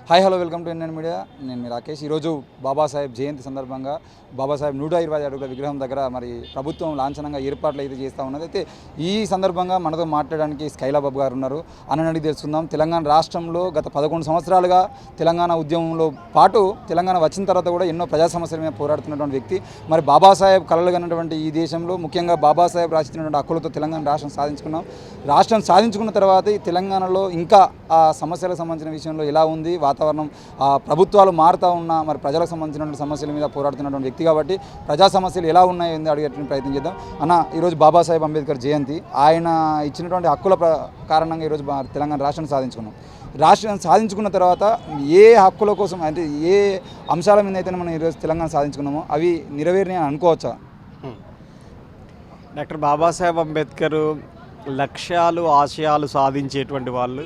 Hi hello welcome to NN media. నేను మీ రాకేష్. ఈరోజు బాబాసాహెబ్ జయంతి సందర్భంగా బాబాసాహెబ్ 120 అడుగుల విగ్రహం దగ్గర మరి ప్రభుత్వం లాంఛనంగా ఏర్పాట్లు అయితే చేస్తూ ఉన్నది. అయితే ఈ సందర్భంగా మనతో మాట్లాడడానికి స్కైలాబాబు గారు ఉన్నారు. అన్నని తెలుసుకుందాం. తెలంగాణ రాష్ట్రంలో గత 11 సంవత్సరాలుగా తెలంగాణ ఉద్యమంలో పాటు తెలంగాణ వచ్చిన తర్వాత కూడా ఎన్నో ప్రజా సమస్యల మీద పోరాడుతున్నటువంటి వ్యక్తి. మరి బాబాసాహెబ్ కలలు కన్నటువంటి ఈ దేశంలో ముఖ్యంగా బాబాసాహెబ్ రాసినటువంటి హక్కులతో తెలంగాణ రాష్ట్రం సాధించుకున్నాం. రాష్ట్రం సాధించుకున్న తర్వాత ఈ తెలంగాణలో ఇంకా ఆ సమస్యలకు సంబంధించిన విషయంలో ఎలా ఉంది వాతావరణం, ప్రభుత్వాలు మారుతూ ఉన్నా మరి ప్రజలకు సంబంధించినటువంటి సమస్యల మీద పోరాడుతున్నటువంటి వ్యక్తి కాబట్టి ప్రజా సమస్యలు ఎలా ఉన్నాయో అడిగేటువంటి ప్రయత్నం చేద్దాం. అన్న, ఈరోజు బాబాసాహెబ్ అంబేద్కర్ జయంతి. ఆయన ఇచ్చినటువంటి హక్కుల కారణంగా ఈరోజు తెలంగాణ రాష్ట్రాన్ని సాధించుకున్నాం. రాష్ట్రం సాధించుకున్న తర్వాత ఏ హక్కుల కోసం అంటే ఏ అంశాల మీద అయితే మనం ఈరోజు తెలంగాణ సాధించుకున్నామో అవి నెరవేరినాయి అని అనుకోవచ్చా? డాక్టర్ బాబాసాహెబ్ అంబేద్కర్ లక్ష్యాలు ఆశయాలు సాధించేటువంటి వాళ్ళు.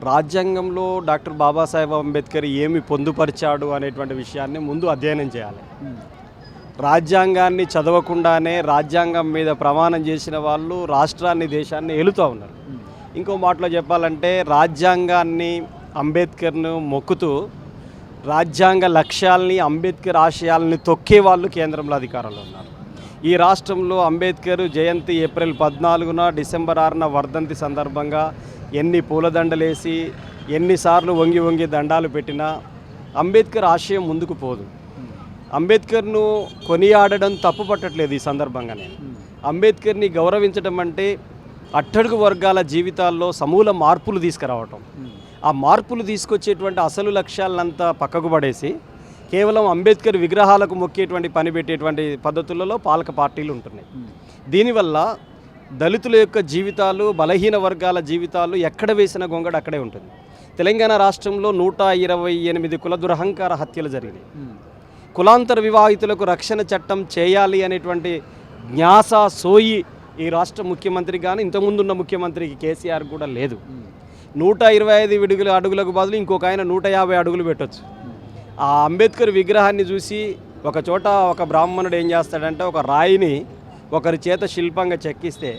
రాజ్యాంగంలో డాక్టర్ బాబాసాహెబ్ అంబేద్కర్ ఏమి పొందుపరిచాడు అనేటువంటి విషయాన్ని ముందు అధ్యయనం చేయాలి. రాజ్యాంగాన్ని చదవకుండానే రాజ్యాంగం మీద ప్రమాణం చేసిన వాళ్ళు రాష్ట్రాన్ని దేశాన్ని ఏలుతూ ఉన్నారు. ఇంకో మాటలో చెప్పాలంటే రాజ్యాంగాన్ని అంబేద్కర్ను మొక్కుతూ రాజ్యాంగ లక్ష్యాలని అంబేద్కర్ ఆశయాలని తొక్కే వాళ్ళు కేంద్రంలో అధికారంలో ఉన్నారు. ఈ రాష్ట్రంలో అంబేద్కర్ జయంతి ఏప్రిల్ 14న డిసెంబర్ 6న వర్ధంతి సందర్భంగా ఎన్ని పూలదండలేసి ఎన్నిసార్లు వంగి వంగి దండాలు పెట్టినా అంబేద్కర్ ఆశయం ముందుకు పోదు. అంబేద్కర్ను కొనియాడడం తప్పు పట్టట్లేదు. ఈ సందర్భంగా నేను అంబేద్కర్ని గౌరవించడం అంటే అట్టడుగు వర్గాల జీవితాల్లో సమూల మార్పులు తీసుకురావటం. ఆ మార్పులు తీసుకొచ్చేటువంటి అసలు లక్ష్యాలంతా పక్కకు పడేసి కేవలం అంబేద్కర్ విగ్రహాలకు మొక్కేటువంటి పని పెట్టేటువంటి పద్ధతులలో పాలక పార్టీలు ఉంటున్నాయి. దీనివల్ల దళితుల యొక్క జీవితాలు, బలహీన వర్గాల జీవితాలు ఎక్కడ వేసిన గొంగడ అక్కడే ఉంటుంది. తెలంగాణ రాష్ట్రంలో 128 కుల దురహంకార హత్యలు జరిగినాయి. కులాంతర వివాహితులకు రక్షణ చట్టం చేయాలి అనేటువంటి జ్ఞాస సోయి ఈ రాష్ట్ర ముఖ్యమంత్రికి కానీ ఇంతకుముందున్న ముఖ్యమంత్రికి కేసీఆర్ కూడా లేదు. 125 అడుగులకు బదులు ఇంకొక ఆయన 150 అడుగులు పెట్టవచ్చు. ఆ అంబేద్కర్ విగ్రహాన్ని చూసి ఒక చోట ఒక బ్రాహ్మణుడు ఏం చేస్తాడంటే ఒక రాయిని ఒకరి చేత శిల్పంగా చెక్కిస్తే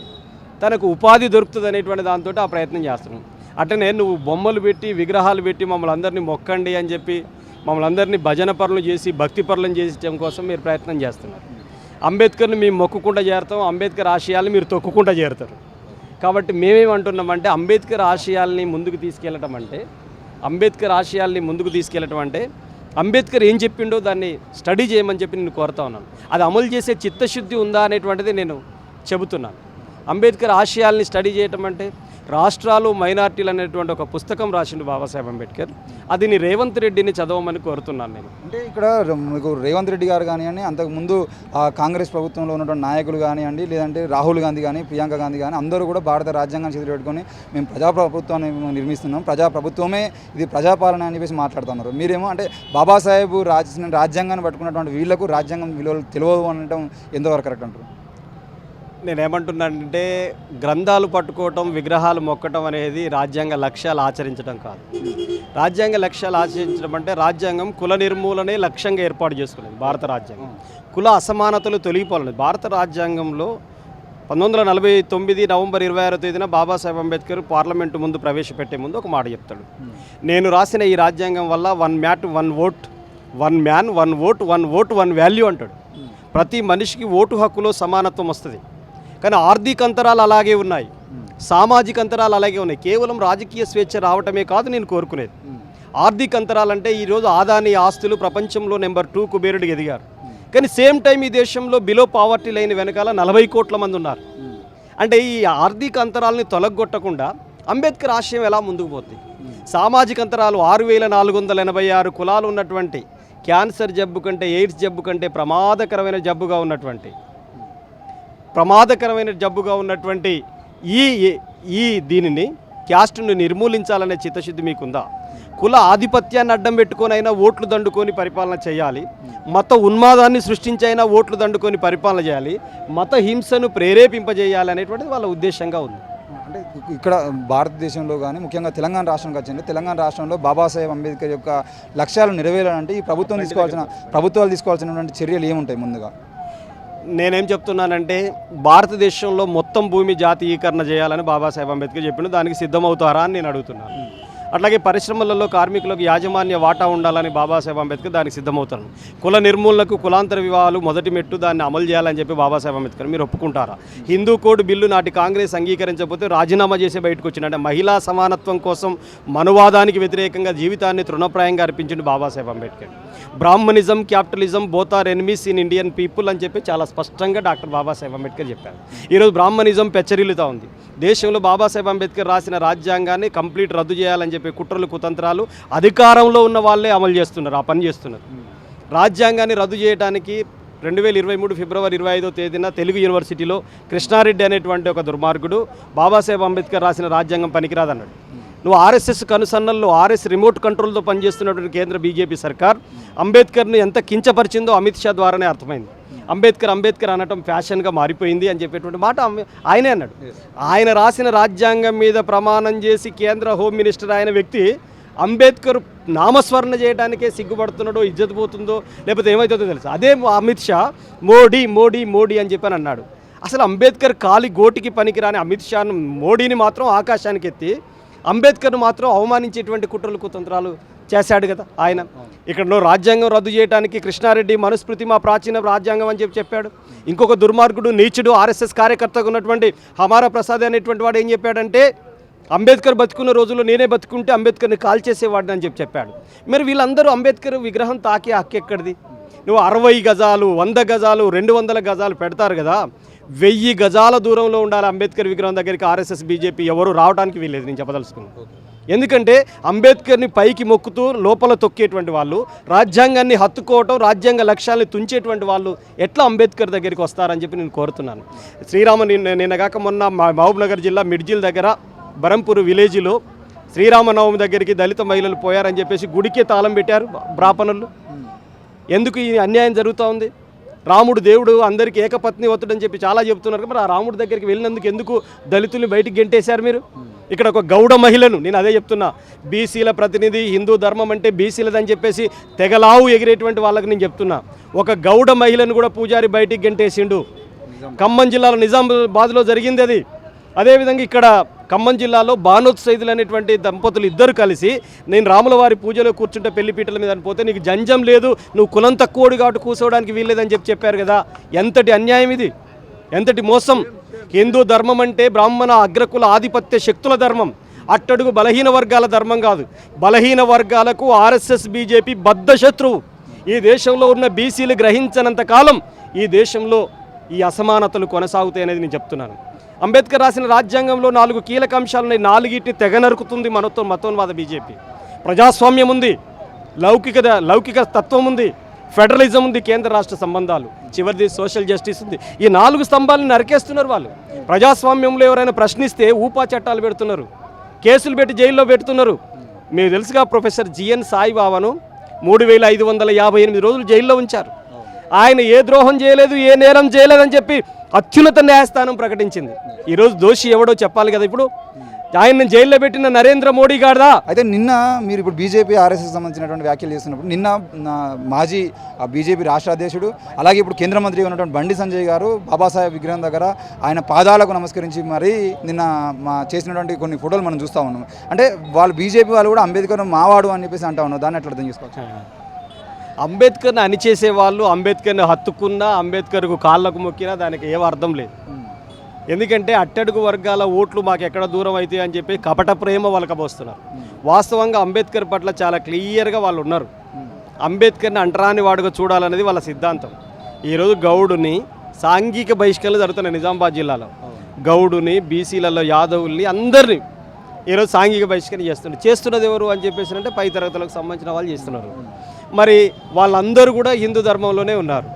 తనకు ఉపాధి దొరుకుతుంది అనేటువంటి దాంతో ఆ ప్రయత్నం చేస్తున్నాం. అట్లనే నువ్వు బొమ్మలు పెట్టి విగ్రహాలు పెట్టి మమ్మల్ని అందరినీ మొక్కండి అని చెప్పి మమ్మల్ని అందరినీ భజన పరులు చేసి భక్తి పరులను చేసడం కోసం మీరు ప్రయత్నం చేస్తున్నారు. అంబేద్కర్ని మేము మొక్కుకుంటూ చేరుతాం, అంబేద్కర్ ఆశయాల్ని మీరు తొక్కుకుంటూ చేరుతారు. కాబట్టి మేమేమంటున్నామంటే అంబేద్కర్ ఆశయాల్ని ముందుకు తీసుకెళ్ళటం అంటే అంబేద్కర్ ఏం చెప్పిండో దాన్ని స్టడీ చేయమని చెప్పి నేను కోరుతా ఉన్నాను. అది అమలు చేసే చిత్తశుద్ధి ఉందా అనేటువంటిది నేను చెబుతున్నాను. అంబేద్కర్ ఆశయాల్ని స్టడీ చేయటం అంటే రాష్ట్రాలు మైనార్టీలు అనేటువంటి ఒక పుస్తకం రాసిండు బాబాసాహెబ్ అంబేద్కర్. అది రేవంత్ రెడ్డిని చదవమని కోరుతున్నాను నేను. అంటే ఇక్కడ మీకు రేవంత్ రెడ్డి గారు కానివ్వండి, అంతకుముందు కాంగ్రెస్ ప్రభుత్వంలో ఉన్నటువంటి నాయకులు కానివ్వండి, లేదంటే రాహుల్ గాంధీ కానీ ప్రియాంక గాంధీ కానీ అందరూ కూడా భారత రాజ్యాంగాన్ని చేతులు పెట్టుకొని మేము ప్రజాప్రభుత్వాన్ని నిర్మిస్తున్నాం, ప్రజాప్రభుత్వమే ఇది ప్రజాపాలన అని చెప్పేసి మాట్లాడుతున్నారు. మీరేమో అంటే బాబాసాహెబ్ రాసిన రాజ్యాంగాన్ని పట్టుకున్నటువంటి వీళ్లకు రాజ్యాంగం విలువలు తెలియదు అనడం ఎంతవరకు కరెక్ట్ అంటారు? నేనేమంటున్నానంటే గ్రంథాలు పట్టుకోవటం, విగ్రహాలు మొక్కటం అనేది రాజ్యాంగ లక్ష్యాలు ఆచరించడం కాదు. రాజ్యాంగ లక్ష్యాలు ఆచరించడం అంటే రాజ్యాంగం కుల నిర్మూలనే లక్ష్యంగా ఏర్పాటు చేసుకునేది. భారత రాజ్యాంగం కుల అసమానతలు తొలగిపోలేదు. భారత రాజ్యాంగంలో 1949 నవంబర్ 26వ తేదీన బాబాసాహెబ్ అంబేద్కర్ పార్లమెంటు ముందు ప్రవేశపెట్టే ముందు ఒక మాట చెప్తాడు. నేను రాసిన ఈ రాజ్యాంగం వల్ల 1 man 1 vote, 1 man 1 vote, 1 vote 1 value అంటాడు. ప్రతి మనిషికి ఓటు హక్కులో సమానత్వం వస్తుంది. కానీ ఆర్థిక అంతరాలు అలాగే ఉన్నాయి, సామాజిక అంతరాలు అలాగే ఉన్నాయి. కేవలం రాజకీయ స్వేచ్ఛ రావటమే కాదు నేను కోరుకునేది. ఆర్థిక అంతరాలంటే ఈరోజు ఆదాని ఆస్తులు ప్రపంచంలో నెంబర్ 2 కుబేరుడికి ఎదిగారు. కానీ సేమ్ టైం ఈ దేశంలో బిలో పావర్టీ లైన్ వెనకాల 40 కోట్ల మంది ఉన్నారు. అంటే ఈ ఆర్థిక అంతరాలని తొలగొట్టకుండా అంబేద్కర్ ఆశయం ఎలా ముందుకు పోతుంది? సామాజిక అంతరాలు 6486 కులాలు ఉన్నటువంటి, క్యాన్సర్ జబ్బు కంటే ఎయిడ్స్ జబ్బు కంటే ప్రమాదకరమైన జబ్బుగా ఉన్నటువంటి ఈ దీనిని క్యాస్ట్ను నిర్మూలించాలనే చిత్తశుద్ధి మీకుందా? కుల ఆధిపత్యాన్ని అడ్డం పెట్టుకొనైనా ఓట్లు దండుకొని పరిపాలన చేయాలి, మత ఉన్మాదాన్ని సృష్టించైనా ఓట్లు దండుకొని పరిపాలన చేయాలి, మత హింసను ప్రేరేపింపజేయాలి అనేటువంటిది వాళ్ళ ఉద్దేశంగా ఉంది. అంటే ఇక్కడ భారతదేశంలో కానీ ముఖ్యంగా తెలంగాణ రాష్ట్రానికి వచ్చింది. తెలంగాణ రాష్ట్రంలో బాబాసాహెబ్ అంబేద్కర్ యొక్క లక్ష్యాలు నెరవేరాలంటే ఈ ప్రభుత్వాలు తీసుకోవాల్సినటువంటి చర్యలు ఏముంటాయి? ముందుగా నేనేం చెప్తున్నానంటే భారతదేశంలో మొత్తం భూమి జాతీయీకరణ చేయాలని బాబాసాహెబ్ అంబేద్కర్ చెప్పిండు. దానికి సిద్ధమవుతారా అని నేను అడుగుతున్నాను. అట్లాగే పరిశ్రమలలో కార్మికులకు యాజమాన్య వాటా ఉండాలని బాబాసాహెబ్ అంబేద్కర్ దానికి సిద్ధమవుతారు. కుల నిర్మూలనకు కులాంతర వివాహాలు మొదటి మెట్టు, దాన్ని అమలు చేయాలని చెప్పి బాబాసాహెబ్ అంబేద్కర్. మీరు ఒప్పుకుంటారా? హిందూ కోడ్ బిల్లు నాటి కాంగ్రెస్ అంగీకరించకపోతే రాజీనామా చేసి బయటకు వచ్చిన అంటే మహిళా సమానత్వం కోసం మనువాదానికి వ్యతిరేకంగా జీవితాన్ని తృణప్రాయంగా అర్పించింది Babasaheb Ambedkar. Brahminism, capitalism both are enemies in Indian people అని చెప్పి చాలా స్పష్టంగా డాక్టర్ బాబాసాహెబ్ అంబేద్కర్ చెప్పారు. ఈరోజు బ్రాహ్మణిజం పెచ్చరిల్లుతూ ఉంది. దేశంలో బాబాసాహెబ్ అంబేద్కర్ రాసిన రాజ్యాంగాన్ని కంప్లీట్ రద్దు చేయాలని చెప్పి కుట్రలు కుతంత్రాలు అధికారంలో ఉన్న వాళ్ళే అమలు చేస్తున్నారు, ఆ పని చేస్తున్నారు. రాజ్యాంగాన్ని రద్దు చేయడానికి 2023 ఫిబ్రవరి 25వ తేదీన తెలుగు యూనివర్సిటీలో కృష్ణారెడ్డి అనేటువంటి ఒక దుర్మార్గుడు బాబాసాహెబ్ అంబేద్కర్ రాసిన రాజ్యాంగం పనికిరాదన్నాడు. నువ్వు ఆర్ఎస్ఎస్ కనుసన్నల్లో ఆర్ఎస్ రిమోట్ కంట్రోల్తో పనిచేస్తున్నటువంటి కేంద్ర బీజేపీ సర్కార్ అంబేద్కర్ను ఎంత కించపరిచిందో అమిత్ షా ద్వారానే అర్థమైంది. అంబేద్కర్ అనటం ఫ్యాషన్గా మారిపోయింది అని చెప్పేటువంటి మాట ఆయనే అన్నాడు. ఆయన రాసిన రాజ్యాంగం మీద ప్రమాణం చేసి కేంద్ర హోమ్ మినిస్టర్ అయిన వ్యక్తి అంబేద్కర్ నామస్మరణ చేయడానికే సిగ్గుపడుతున్నాడో, ఇజ్జత్ పోతుందో, లేకపోతే ఏమవుతుందో తెలుసు. అదే అమిత్ షా మోడీ మోడీ మోడీ అని చెప్పని అన్నాడు. అసలు అంబేద్కర్ కాలి గోటికి పనికిరాని అమిత్ షాను, మోడీని మాత్రం ఆకాశానికి ఎత్తి అంబేద్కర్ను మాత్రం అవమానించేటువంటి కుట్రలు కుతంత్రాలు చేశాడు కదా ఆయన. ఇక్కడ రాజ్యాంగం రద్దు చేయడానికి కృష్ణారెడ్డి మనుస్మృతి మా ప్రాచీన రాజ్యాంగం అని చెప్పాడు. ఇంకొక దుర్మార్గుడు నీచుడు ఆర్ఎస్ఎస్ కార్యకర్తగా ఉన్నటువంటి హమారా ప్రసాద్ అనేటువంటి వాడు ఏం చెప్పాడంటే అంబేద్కర్ బతుకున్న రోజుల్లో నేనే బతుకుంటే అంబేద్కర్ని కాల్ చేసేవాడిని అని చెప్పాడు. మరి వీళ్ళందరూ అంబేద్కర్ విగ్రహం తాకే హక్కు ఎక్కడిది? నువ్వు 60 గజాలు 100 గజాలు 200 గజాలు పెడతారు కదా, 1000 గజాల దూరంలో ఉండాలి అంబేద్కర్ విగ్రహం దగ్గరికి ఆర్ఎస్ఎస్ బీజేపీ ఎవరు రావడానికి వీల్లేదు. నేను చెప్పదలుచుకున్నాను. ఎందుకంటే అంబేద్కర్ని పైకి మొక్కుతూ లోపల తొక్కేటువంటి వాళ్ళు, రాజ్యాంగాన్ని హత్తుకోవటం, రాజ్యాంగ లక్ష్యాన్ని తుంచేటువంటి వాళ్ళు ఎట్లా అంబేద్కర్ దగ్గరికి వస్తారని చెప్పి నేను కోరుతున్నాను. నిన్నగాక మొన్న మహబూబ్ నగర్ జిల్లా మిడ్జిల్ దగ్గర బరంపూర్ విలేజ్లో శ్రీరామనవమి దగ్గరికి దళిత మహిళలు పోయారని చెప్పేసి గుడికే తాళం పెట్టారు బ్రాహ్మణులు. ఎందుకు ఈ అన్యాయం జరుగుతూ ఉంది? రాముడు దేవుడు అందరికీ ఏకపత్ని వతుడని చెప్పి చాలా చెబుతున్నారు. మరి ఆ రాముడి దగ్గరికి వెళ్ళినందుకు ఎందుకు దళితుల్ని బయటికి గెంటేశారు మీరు? ఇక్కడ ఒక గౌడ మహిళను, నేను అదే చెప్తున్నా, బీసీల ప్రతినిధి, హిందూ ధర్మం అంటే బీసీలదని చెప్పేసి తెగలావు ఎగిరేటువంటి వాళ్ళకి నేను చెప్తున్నా, ఒక గౌడ మహిళను కూడా పూజారి బయటికి గెంటేసిండు. ఖమ్మం జిల్లాలో నిజామాబాద్లో జరిగింది అది. అదేవిధంగా ఇక్కడ ఖమ్మం జిల్లాలో బానోత్ సైదులు అనేటువంటి దంపతులు ఇద్దరు కలిసి, నేను రాములవారి పూజలో కూర్చుంటే పెళ్లిపీటల మీద పోతే నీకు జంజం లేదు, నువ్వు కులం తక్కువడు కాబట్టి కూర్చోవడానికి వీల్లేదని చెప్పారు కదా. ఎంతటి అన్యాయం ఇది, ఎంతటి మోసం! హిందూ ధర్మం అంటే బ్రాహ్మణ అగ్రకుల ఆధిపత్య శక్తుల ధర్మం, అట్టడుగు బలహీన వర్గాల ధర్మం కాదు. బలహీన వర్గాలకు ఆర్ఎస్ఎస్ బీజేపీ బద్ధ శత్రువు. ఈ దేశంలో ఉన్న బీసీలు గ్రహించనంత కాలం ఈ దేశంలో ఈ అసమానతలు కొనసాగుతాయి అనేది నేను చెప్తున్నాను. అంబేద్కర్ రాసిన రాజ్యాంగంలో 4 కీలక అంశాలని 4టిని తెగ నరుకుతుంది మతోన్మాద బీజేపీ. ప్రజాస్వామ్యం ఉంది, లౌకిక తత్వం ఉంది, ఫెడరలిజం ఉంది, కేంద్ర రాష్ట్ర సంబంధాలు, చివరిది సోషల్ జస్టిస్ ఉంది. ఈ 4 స్తంభాలను నరికేస్తున్నారు వాళ్ళు. ప్రజాస్వామ్యంలో ఎవరైనా ప్రశ్నిస్తే ఊపా చట్టాలు పెడుతున్నారు, కేసులు పెట్టి జైల్లో పెడుతున్నారు. మీకు తెలుసుగా ప్రొఫెసర్ జిఎన్ సాయిబాబాను 3558 రోజులు జైల్లో ఉంచారు. ఆయన ఏ ద్రోహం చేయలేదు, ఏ నేరం చేయలేదని చెప్పి అత్యున్నత న్యాయస్థానం ప్రకటించింది. ఈరోజు దోషి ఎవడో చెప్పాలి కదా. ఇప్పుడు ఆయన జైల్లో పెట్టిన నరేంద్ర మోడీ గారిదా? అయితే నిన్న మీరు ఇప్పుడు బీజేపీ ఆర్ఎస్ఎస్ సంబంధించినటువంటి వ్యాఖ్యలు చేస్తున్నప్పుడు నిన్న మాజీ బీజేపీ రాష్ట్ర అధ్యక్షుడు అలాగే ఇప్పుడు కేంద్ర మంత్రిగా ఉన్నటువంటి బండి సంజయ్ గారు బాబాసాహెబ్ విగ్రహం దగ్గర ఆయన పాదాలకు నమస్కరించి మరి నిన్న చేసినటువంటి కొన్ని ఫోటోలు మనం చూస్తూ ఉన్నాం. అంటే వాళ్ళు బీజేపీ వాళ్ళు కూడా అంబేద్కర్ మావాడు అని చెప్పేసి అంటా ఉన్నారు. దాన్ని ఎట్లా అర్థం చేసుకోవచ్చు? అంబేద్కర్ని అణిచేసే వాళ్ళు అంబేద్కర్ని హత్తుకున్నా, అంబేద్కర్కు కాళ్ళకు మొక్కినా దానికి ఏం అర్థం లేదు. ఎందుకంటే అట్టడుగు వర్గాల ఓట్లు మాకు ఎక్కడ దూరం అవుతాయి అని చెప్పి కపట ప్రేమ వలకబోస్తున్నారు. వాస్తవంగా అంబేద్కర్ పట్ల చాలా క్లియర్గా వాళ్ళు ఉన్నారు. అంబేద్కర్ని అంటరాని వాడుగా చూడాలనేది వాళ్ళ సిద్ధాంతం. ఈరోజు గౌడుని సాంఘిక బహిష్కరణలు జరుగుతున్నాయి నిజామాబాద్ జిల్లాలో. గౌడుని, బీసీలలో యాదవుల్ని అందరినీ ఈరోజు సాంఘిక బహిష్కరణ చేస్తున్నది ఎవరు అని చెప్పేసి అంటే పై తరగతులకు సంబంధించిన వాళ్ళు చేస్తున్నారు. మరి వాళ్ళందరూ కూడా హిందూ ధర్మంలోనే ఉన్నారు.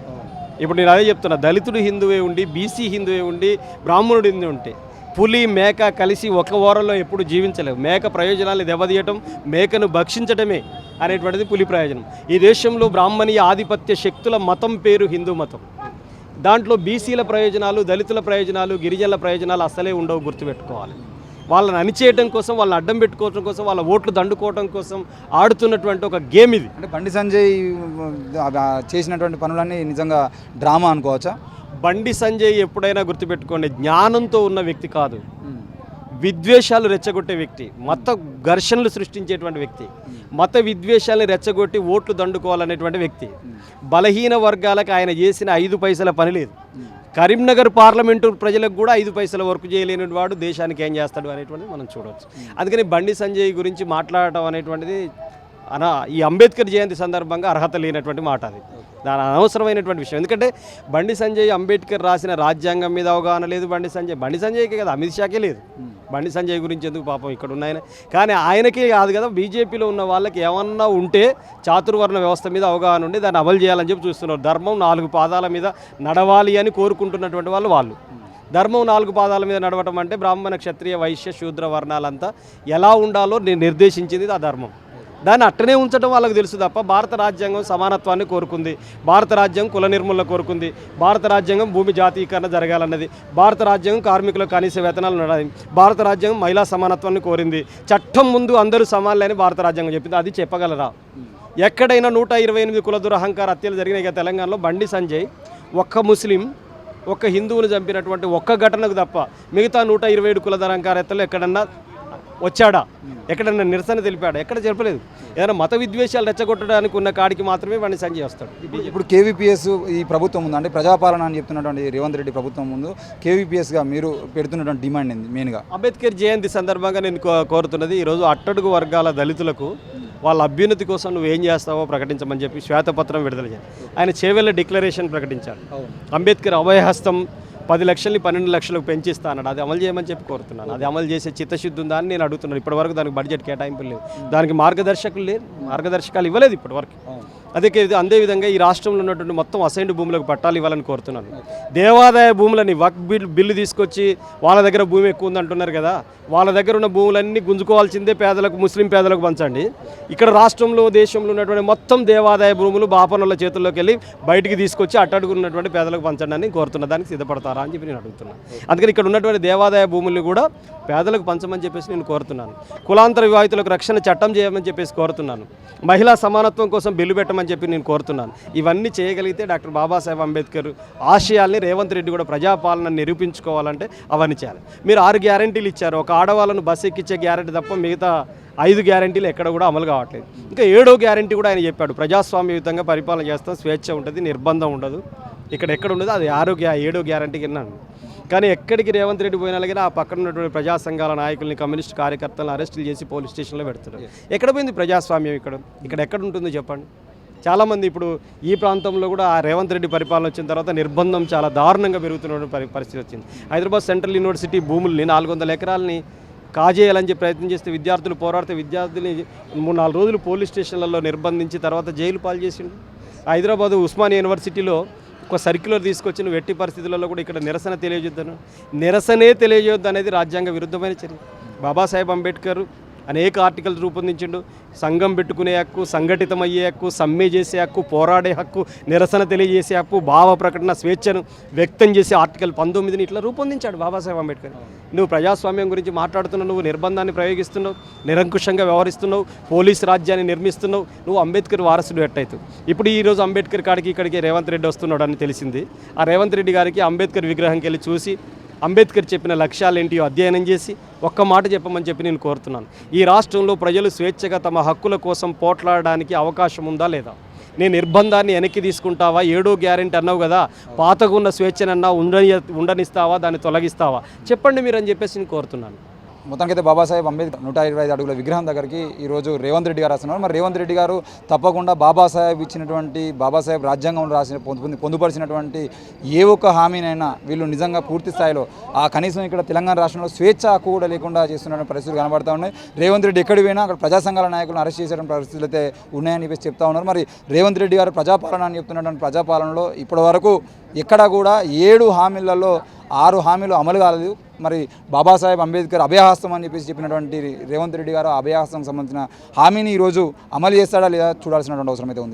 ఇప్పుడు నేను అదే చెప్తున్నా, దళితుడు హిందువే ఉండి, బీసీ హిందువే ఉండి, బ్రాహ్మణుడు హిందూ ఉంటే పులి మేక కలిసి ఒక ఓరలో ఎప్పుడు జీవించలేవు. మేక ప్రయోజనాలు దెబ్బతీయటం, మేకను భక్షించటమే అనేటువంటిది పులి ప్రయోజనం. ఈ దేశంలో బ్రాహ్మణీయ ఆధిపత్య శక్తుల మతం పేరు హిందూ మతం. దాంట్లో బీసీల ప్రయోజనాలు, దళితుల ప్రయోజనాలు, గిరిజనుల ప్రయోజనాలు అస్సలే ఉండవు, గుర్తుపెట్టుకోవాలి. వాళ్ళని అణిచేయడం కోసం, వాళ్ళని అడ్డం పెట్టుకోవడం కోసం, వాళ్ళ ఓట్లు దండుకోవడం కోసం ఆడుతున్నటువంటి ఒక గేమ్ ఇది. అంటే బండి సంజయ్ చేసినటువంటి పనులన్నీ నిజంగా డ్రామా అనుకోవచ్చా? బండి సంజయ్ ఎప్పుడైనా గుర్తుపెట్టుకోండి, జ్ఞానంతో ఉన్న వ్యక్తి కాదు. విద్వేషాలు రెచ్చగొట్టే వ్యక్తి, మత ఘర్షణలు సృష్టించేటువంటి వ్యక్తి, మత విద్వేషాలను రెచ్చగొట్టి ఓట్లు దండుకోవాలనేటువంటి వ్యక్తి. బలహీన వర్గాలకు ఆయన చేసిన 5 పైసల పని లేదు. కరీంనగర్ పార్లమెంటు ప్రజలకు కూడా 5 పైసల వరకు చేయలేని వాడు దేశానికి ఏం చేస్తాడు అనేటువంటిది మనం చూడవచ్చు. అందుకని బండి సంజయ్ గురించి మాట్లాడటం అనేటువంటిది ఈ అంబేద్కర్ జయంతి సందర్భంగా అర్హత లేనటువంటి మాట. అది దాని అనవసరమైనటువంటి విషయం. ఎందుకంటే బండి సంజయ్ అంబేద్కర్ రాసిన రాజ్యాంగం మీద అవగాహన లేదు. బండి సంజయ్కే కదా, అమిత్ షాకే లేదు. బండి సంజయ్ గురించి ఎందుకు పాపం ఇక్కడ ఉన్నాయన. కానీ ఆయనకే కాదు కదా, బీజేపీలో ఉన్న వాళ్ళకి ఏమన్నా ఉంటే చాతుర్వర్ణ వ్యవస్థ మీద అవగాహన ఉండి దాన్ని అమలు చేయాలని చెప్పి చూస్తున్నారు. ధర్మం 4 పాదాల మీద నడవాలి అని కోరుకుంటున్నటువంటి వాళ్ళు. ధర్మం 4 పాదాల మీద నడవటం అంటే బ్రాహ్మణ, క్షత్రియ, వైశ్య, శూద్ర వర్ణాలంతా ఎలా ఉండాలో నిర్దేశించింది ఆ ధర్మం. దాన్ని అట్టనే ఉంచడం వాళ్ళకి తెలుసు తప్ప భారత రాజ్యాంగం సమానత్వాన్ని కోరుకుంది, భారత రాజ్యాంగం కుల నిర్మూలన కోరుకుంది, భారత రాజ్యాంగం భూమి జాతీయకరణ జరగాలన్నది, భారత రాజ్యాంగం కార్మికుల కనీస వేతనాలు నడాలి, భారత రాజ్యాంగం మహిళా సమానత్వాన్ని కోరింది, చట్టం ముందు అందరూ సమానులని భారత రాజ్యాంగం చెప్పింది. అది చెప్పగలరా? ఎక్కడైనా 128 కుల దురహంకార హత్యలు జరిగినాయి ఇక తెలంగాణలో. బండి సంజయ్ ఒక్క ముస్లిం, ఒక్క హిందువులు చంపినటువంటి ఒక్క ఘటనకు తప్ప మిగతా 127 కుల దురహంకార హత్యలు ఎక్కడన్నా వచ్చాడా? ఎక్కడన్నా నిరసన తెలిపాడా? ఎక్కడ చెప్పలేదు. ఏదైనా మత విద్వేషాలు రెచ్చగొట్టడానికి ఉన్న కాడికి మాత్రమే బండి సంజయ్ వస్తాడు. ఇప్పుడు కేవీపీఎస్ ఈ ప్రభుత్వం ముందు, అంటే ప్రజాపాలన అని చెప్తున్నటువంటి రేవంత్ రెడ్డి ప్రభుత్వం ముందు కేవీపీఎస్గా మీరు పెడుతున్నటువంటి డిమాండ్ ఏంది మెయిన్గా? అంబేద్కర్ జయంతి సందర్భంగా నేను కోరుతున్నది, ఈరోజు అట్టడుగు వర్గాల దళితులకు వాళ్ళ అభ్యున్నతి కోసం నువ్వు ఏం చేస్తావో ప్రకటించమని చెప్పి శ్వేతపత్రం విడుదల చేయాలి. ఆయన చేవెళ్ళ డిక్లరేషన్ ప్రకటించాడు. అంబేద్కర్ అభయహస్తం 10 లక్షల్ని 12 లక్షలకు పెంచిస్తా అన్నాడు. అది అమలు చేయమని చెప్పి కోరుతున్నాను. అది అమలు చేసే చిత్తశుద్ధి ఉందా అని నేను అడుగుతున్నాను. ఇప్పటివరకు దానికి బడ్జెట్ కేటాయింపులు లేవు, దానికి మార్గదర్శకాలు ఇవ్వలేదు ఇప్పటివరకు. అదేవిధంగా ఈ రాష్ట్రంలో ఉన్నటువంటి మొత్తం అసైన్డ్ భూములకు పట్టాలు ఇవ్వాలని కోరుతున్నాను. దేవాదాయ భూములని వక్ బిల్లు తీసుకొచ్చి వాళ్ళ దగ్గర భూమి ఎక్కువ ఉందంటున్నారు కదా, వాళ్ళ దగ్గర ఉన్న భూములన్నీ గుంజుకోవాల్సిందే పేదలకు, ముస్లిం పేదలకు పంచండి. ఇక్కడ రాష్ట్రంలో దేశంలో ఉన్నటువంటి మొత్తం దేవాదాయ భూములు బాపనుల చేతుల్లోకి వెళ్ళి బయటికి తీసుకొచ్చి అట్టడుగున్నటువంటి పేదలకు పంచండి అని కోరుతున్నా. దానికి సిద్ధపడతారా అని చెప్పి నేను అడుగుతున్నాను. అందుకని ఇక్కడ ఉన్నటువంటి దేవాదాయ భూముల్ని కూడా పేదలకు పంచమని చెప్పేసి నేను కోరుతున్నాను. కులాంతర వివాహితులకు రక్షణ చట్టం చేయమని చెప్పేసి కోరుతున్నాను. మహిళా సమానత్వం కోసం బిల్లు పెట్టమని చెప్పి నేను కోరుతున్నాను. ఇవన్నీ చేయగలిగితే డాక్టర్ బాబాసాహెబ్ అంబేద్కర్ ఆశయాల్ని రేవంత్ రెడ్డి కూడా ప్రజాపాలన నిరూపించుకోవాలంటే అవన్నీ చేయాలి. మీరు 6 గ్యారెంటీలు ఇచ్చారు. ఒక ఆడవాళ్ళను బస్సు ఎక్కించే గ్యారెంటీ తప్ప మిగతా 5 గ్యారెంటీలు ఎక్కడ కూడా అమలు కావట్లేదు. ఇంకా 7వ గ్యారెంటీ కూడా ఆయన చెప్పాడు, ప్రజాస్వామ్యయుతంగా పరిపాలన చేస్తాం, స్వేచ్ఛ ఉంటుంది, నిర్బంధం ఉండదు, ఎక్కడ ఉండదు. అది 7వ గ్యారెంటీకి విన్నాను. కానీ ఎక్కడికి రేవంత్ రెడ్డి పోయినా కానీ ఆ పక్కన ఉన్నటువంటి ప్రజా సంఘాల నాయకుల్ని, కమ్యూనిస్ట్ కార్యకర్తలను అరెస్టులు చేసి పోలీస్ స్టేషన్లో పెడుతున్నారు. ఎక్కడ పోయింది ప్రజాస్వామ్యం? ఇక్కడ ఎక్కడ ఉంటుందో చెప్పండి. చాలామంది ఇప్పుడు ఈ ప్రాంతంలో కూడా ఆ రేవంత్ రెడ్డి పరిపాలన వచ్చిన తర్వాత నిర్బంధం చాలా దారుణంగా పెరుగుతున్న పరిస్థితి వచ్చింది. హైదరాబాద్ సెంట్రల్ యూనివర్సిటీ భూముల్ని 400 ఎకరాలని కాజేయాలని చెప్పి ప్రయత్నం చేస్తే విద్యార్థులు పోరాడితే విద్యార్థుల్ని 3-4 రోజులు పోలీస్ స్టేషన్లలో నిర్బంధించి తర్వాత జైలు పాలు చేసిండు. హైదరాబాద్ ఉస్మానియా యూనివర్సిటీలో ఒక సర్క్యులర్ తీసుకొచ్చి నువ్వు ఎట్టి పరిస్థితులలో కూడా ఇక్కడ నిరసనే తెలియజేయొద్దు అనేది రాజ్యాంగ విరుద్ధమైన చర్య. బాబాసాహెబ్ అంబేద్కర్ అనేక ఆర్టికల్స్ రూపొందించిండు. సంఘం పెట్టుకునే హక్కు, సంఘటితమయ్యే హక్కు, సమ్మె చేసే హక్కు, పోరాడే హక్కు, నిరసన తెలియజేసే హక్కు, భావ ప్రకటన స్వేచ్ఛను వ్యక్తం చేసే ఆర్టికల్ 19ని ఇట్లా రూపొందించాడు బాబాసాహెబ్ అంబేద్కర్. నువ్వు ప్రజాస్వామ్యం గురించి మాట్లాడుతున్నావు, నువ్వు నిర్బంధాన్ని ప్రయోగిస్తున్నావు, నిరంకుశంగా వ్యవహరిస్తున్నావు, పోలీస్ రాజ్యాన్ని నిర్మిస్తున్నావు, నువ్వు అంబేద్కర్ వారసుడు ఎట్టయితు. ఇప్పుడు ఈరోజు అంబేద్కర్ కాడికి ఇక్కడికి రేవంత్ రెడ్డి వస్తున్నాడు అని తెలిసింది. ఆ రేవంత్ రెడ్డి గారికి అంబేద్కర్ విగ్రహంకి వెళ్ళి చూసి అంబేద్కర్ చెప్పిన లక్ష్యాలు ఏంటియో అధ్యయనం చేసి ఒక్క మాట చెప్పమని చెప్పి నేను కోరుతున్నాను. ఈ రాష్ట్రంలో ప్రజలు స్వేచ్ఛగా తమ హక్కుల కోసం పోట్లాడడానికి అవకాశం ఉందా లేదా? నేను నిర్బంధాన్ని వెనక్కి తీసుకుంటావా? 7వ గ్యారెంటీ అన్నావు కదా, పాతగున్న స్వేచ్ఛనన్నా ఉండనిస్తావా, దాన్ని తొలగిస్తావా? చెప్పండి మీరు అని చెప్పేసి నేను కోరుతున్నాను. మొత్తానికైతే బాబాసాహెబ్ అంబేద్కర్ 125 అడుగుల విగ్రహం దగ్గరికి ఈరోజు రేవంత్ రెడ్డి గారు వస్తున్నారు. మరి రేవంత్ రెడ్డి గారు తప్పకుండా బాబాసాహెబ్ రాజ్యాంగంలో పొందుపరిచినటువంటి ఏ ఒక్క హామీనైనా వీళ్ళు నిజంగా పూర్తి స్థాయిలో కనీసం ఇక్కడ తెలంగాణ రాష్ట్రంలో స్వేచ్ఛ హక్కు కూడా లేకుండా చేస్తున్న పరిస్థితులు కనబడతా ఉన్నాయి. రేవంత్ రెడ్డి ఎక్కడికి పోయినా అక్కడ ప్రజా సంఘాల నాయకులను అరెస్ట్ చేసే పరిస్థితులు అయితే ఉన్నాయని చెప్పేసి చెప్తా ఉన్నారు. మరి రేవంత్ రెడ్డి గారు ప్రజాపాలన అని చెప్తున్నటువంటి ప్రజాపాలనలో ఇప్పటివరకు ఎక్కడా కూడా 7 హామీలలో 6 హామీలు అమలు కాలేదు. మరి బాబాసాహెబ్ అంబేద్కర్ అభయహస్తం అని చెప్పినటువంటి రేవంత్ రెడ్డి గారు అభయహస్తం సంబంధించిన హామీని ఈరోజు అమలు చేస్తాడా లేదా చూడాల్సినటువంటి అవసరం అయితే ఉంది.